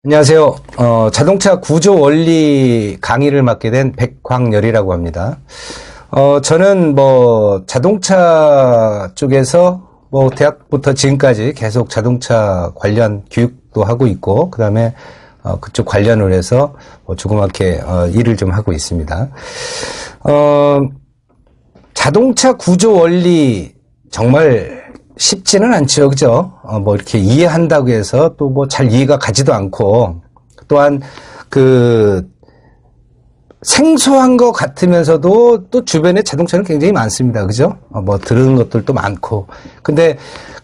안녕하세요. 자동차 구조 원리 강의를 맡게 된 백광열이라고 합니다. 저는 자동차 쪽에서 대학부터 지금까지 계속 자동차 관련 교육도 하고 있고, 그 다음에 그쪽 관련을 해서 조그맣게 일을 좀 하고 있습니다. 자동차 구조 원리 정말 쉽지는 않죠, 그죠? 이렇게 이해한다고 해서 또 잘 이해가 가지도 않고, 또한 생소한 것 같으면서도 또 주변에 자동차는 굉장히 많습니다, 그죠? 들은 것들도 많고. 근데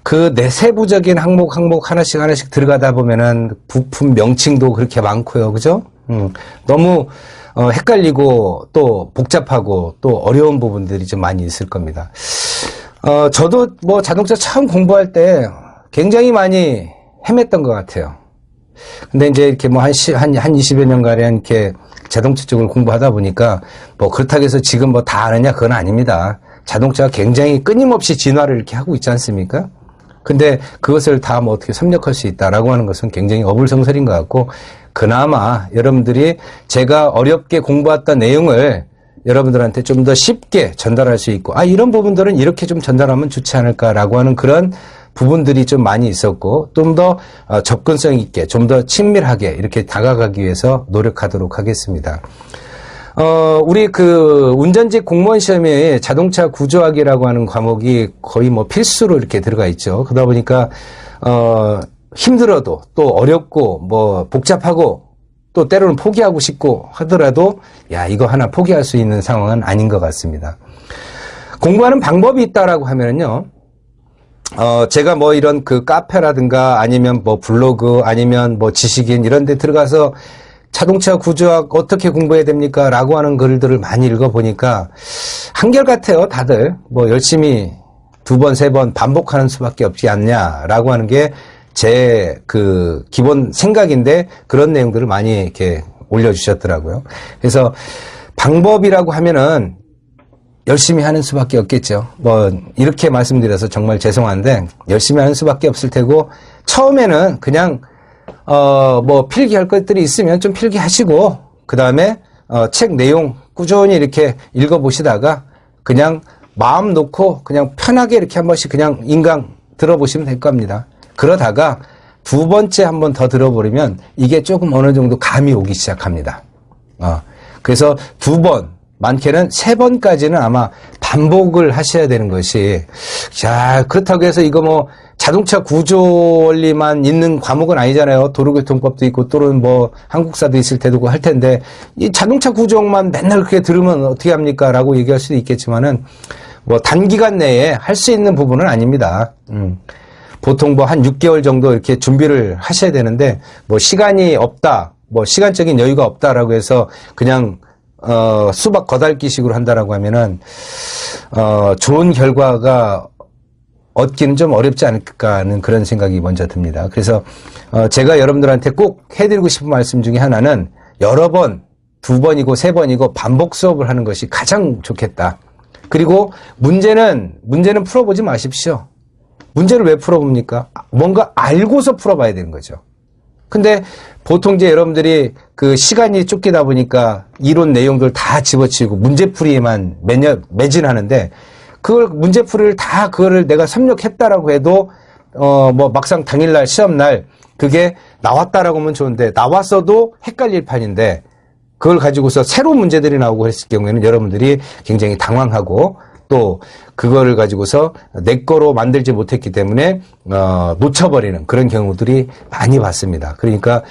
그 내세부적인 항목 하나씩 들어가다 보면은 부품 명칭도 그렇게 많고요, 그죠? 너무 헷갈리고 또 복잡하고 또 어려운 부분들이 좀 많이 있을 겁니다. 저도 자동차 처음 공부할 때 굉장히 많이 헤맸던 것 같아요. 근데 이제 이렇게 한 20여 년가량 이렇게 자동차 쪽을 공부하다 보니까 그렇다고 해서 지금 다 아느냐, 그건 아닙니다. 자동차가 굉장히 끊임없이 진화를 이렇게 하고 있지 않습니까? 근데 그것을 다 어떻게 섭렵할 수 있다라고 하는 것은 굉장히 어불성설인 것 같고, 그나마 여러분들이 제가 어렵게 공부했던 내용을 여러분들한테 좀 더 쉽게 전달할 수 있고, 이런 부분들은 이렇게 좀 전달하면 좋지 않을까라고 하는 그런 부분들이 좀 많이 있었고, 좀 더 접근성 있게, 좀 더 친밀하게 이렇게 다가가기 위해서 노력하도록 하겠습니다. 우리 운전직 공무원 시험에 자동차 구조학이라고 하는 과목이 거의 필수로 이렇게 들어가 있죠. 그러다 보니까, 힘들어도 또 어렵고 복잡하고 또 때로는 포기하고 싶고 하더라도 이거 하나 포기할 수 있는 상황은 아닌 것 같습니다. 공부하는 방법이 있다라고 하면은요, 제가 이런 카페라든가 아니면 블로그 아니면 지식인 이런 데 들어가서 자동차 구조학 어떻게 공부해야 됩니까? 라고 하는 글들을 많이 읽어보니까 한결같아요, 다들. 열심히 2번, 3번 반복하는 수밖에 없지 않냐라고 하는 게 제 기본 생각인데, 그런 내용들을 많이 이렇게 올려주셨더라고요. 그래서 방법이라고 하면은 열심히 하는 수밖에 없겠죠. 이렇게 말씀드려서 정말 죄송한데, 열심히 하는 수밖에 없을 테고, 처음에는 그냥, 필기할 것들이 있으면 좀 필기하시고, 그 다음에, 책 내용 꾸준히 이렇게 읽어보시다가, 그냥 마음 놓고, 그냥 편하게 이렇게 한 번씩 그냥 인강 들어보시면 될 겁니다. 그러다가 2번째 한 번 더 들어버리면 이게 조금 어느 정도 감이 오기 시작합니다. 그래서 2번, 많게는 3번까지는 아마 반복을 하셔야 되는 것이, 그렇다고 해서 이거 자동차 구조 원리만 있는 과목은 아니잖아요. 도로교통법도 있고, 또는 한국사도 있을 테고 할 텐데, 이 자동차 구조만 맨날 그렇게 들으면 어떻게 합니까? 라고 얘기할 수도 있겠지만은, 단기간 내에 할 수 있는 부분은 아닙니다. 보통 한 6개월 정도 이렇게 준비를 하셔야 되는데, 시간이 없다, 시간적인 여유가 없다라고 해서 그냥, 수박 거달기식으로 한다라고 하면은, 좋은 결과가 얻기는 좀 어렵지 않을까 하는 그런 생각이 먼저 듭니다. 그래서, 제가 여러분들한테 꼭 해드리고 싶은 말씀 중에 하나는, 여러 번, 2번이고 3번이고 반복 수업을 하는 것이 가장 좋겠다. 그리고 문제는 풀어보지 마십시오. 문제를 왜 풀어봅니까? 뭔가 알고서 풀어봐야 되는 거죠. 근데 보통 이제 여러분들이 시간이 쫓기다 보니까 이론 내용들 다 집어치우고 문제풀이에만 매진하는데, 문제풀이를 그거를 내가 섭렵했다라고 해도, 막상 당일날, 시험날, 그게 나왔다라고 하면 좋은데, 나왔어도 헷갈릴 판인데, 그걸 가지고서 새로운 문제들이 나오고 했을 경우에는 여러분들이 굉장히 당황하고, 또 그거를 가지고서 내 거로 만들지 못했기 때문에 놓쳐버리는 그런 경우들이 많이 봤습니다. 그러니까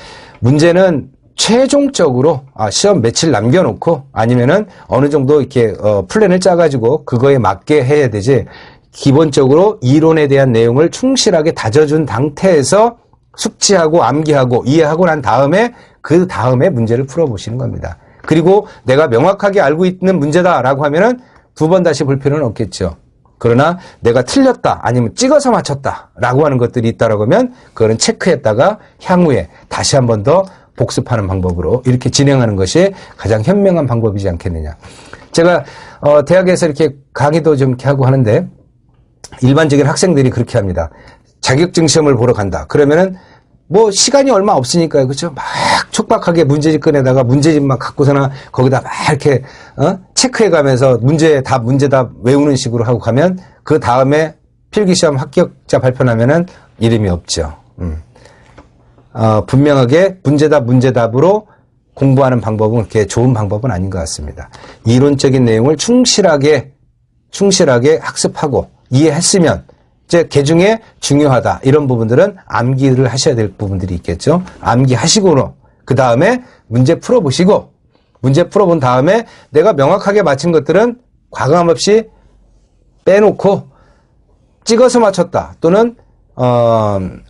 문제는 최종적으로 시험 며칠 남겨놓고, 아니면은 어느 정도 이렇게 플랜을 짜가지고 그거에 맞게 해야 되지, 기본적으로 이론에 대한 내용을 충실하게 다져준 상태에서 숙지하고 암기하고 이해하고 난 다음에 그 다음에 문제를 풀어보시는 겁니다. 그리고 내가 명확하게 알고 있는 문제다라고 하면은 2번 다시 볼 필요는 없겠죠. 그러나 내가 틀렸다, 아니면 찍어서 맞췄다라고 하는 것들이 있다라고 하면 그거는 체크했다가 향후에 다시 한 번 더 복습하는 방법으로 이렇게 진행하는 것이 가장 현명한 방법이지 않겠느냐. 제가 대학에서 이렇게 강의도 좀 이렇게 하고 하는데, 일반적인 학생들이 그렇게 합니다. 자격증 시험을 보러 간다. 그러면은 뭐 시간이 얼마 없으니까요. 그렇죠? 막 촉박하게 문제집 꺼내다가 문제집만 갖고서나 거기다 막 이렇게 체크해 가면서 문제답 외우는 식으로 하고 가면 그 다음에 필기시험 합격자 발표나면은 이름이 없죠. 분명하게 문제답으로 공부하는 방법은 그렇게 좋은 방법은 아닌 것 같습니다. 이론적인 내용을 충실하게 학습하고 이해했으면 이제 개중에 중요하다 이런 부분들은 암기를 하셔야 될 부분들이 있겠죠. 암기하시고 그 다음에 문제 풀어보시고 문제 풀어본 다음에 내가 명확하게 맞힌 것들은 과감 없이 빼놓고 찍어서 맞췄다 또는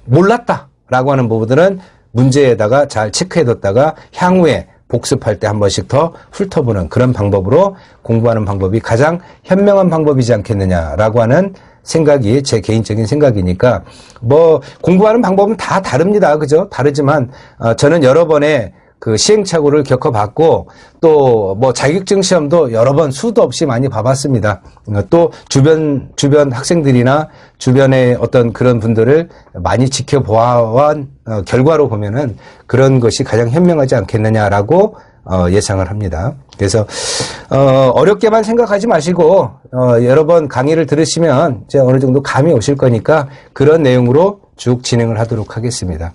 몰랐다라고 하는 부분들은 문제에다가 잘 체크해뒀다가 향후에 복습할 때 한 번씩 더 훑어보는 그런 방법으로 공부하는 방법이 가장 현명한 방법이지 않겠느냐라고 하는 생각이 제 개인적인 생각이니까 뭐 공부하는 방법은 다 다릅니다. 그죠? 다르지만 저는 여러 번의 그 시행착오를 겪어봤고 또 뭐 자격증 시험도 여러 번 수도 없이 많이 봐봤습니다. 또 주변 학생들이나 주변의 어떤 그런 분들을 많이 지켜보아온 결과로 보면은 그런 것이 가장 현명하지 않겠느냐라고 예상을 합니다. 그래서 어렵게만 생각하지 마시고 여러 번 강의를 들으시면 이제 어느 정도 감이 오실 거니까 그런 내용으로 쭉 진행을 하도록 하겠습니다.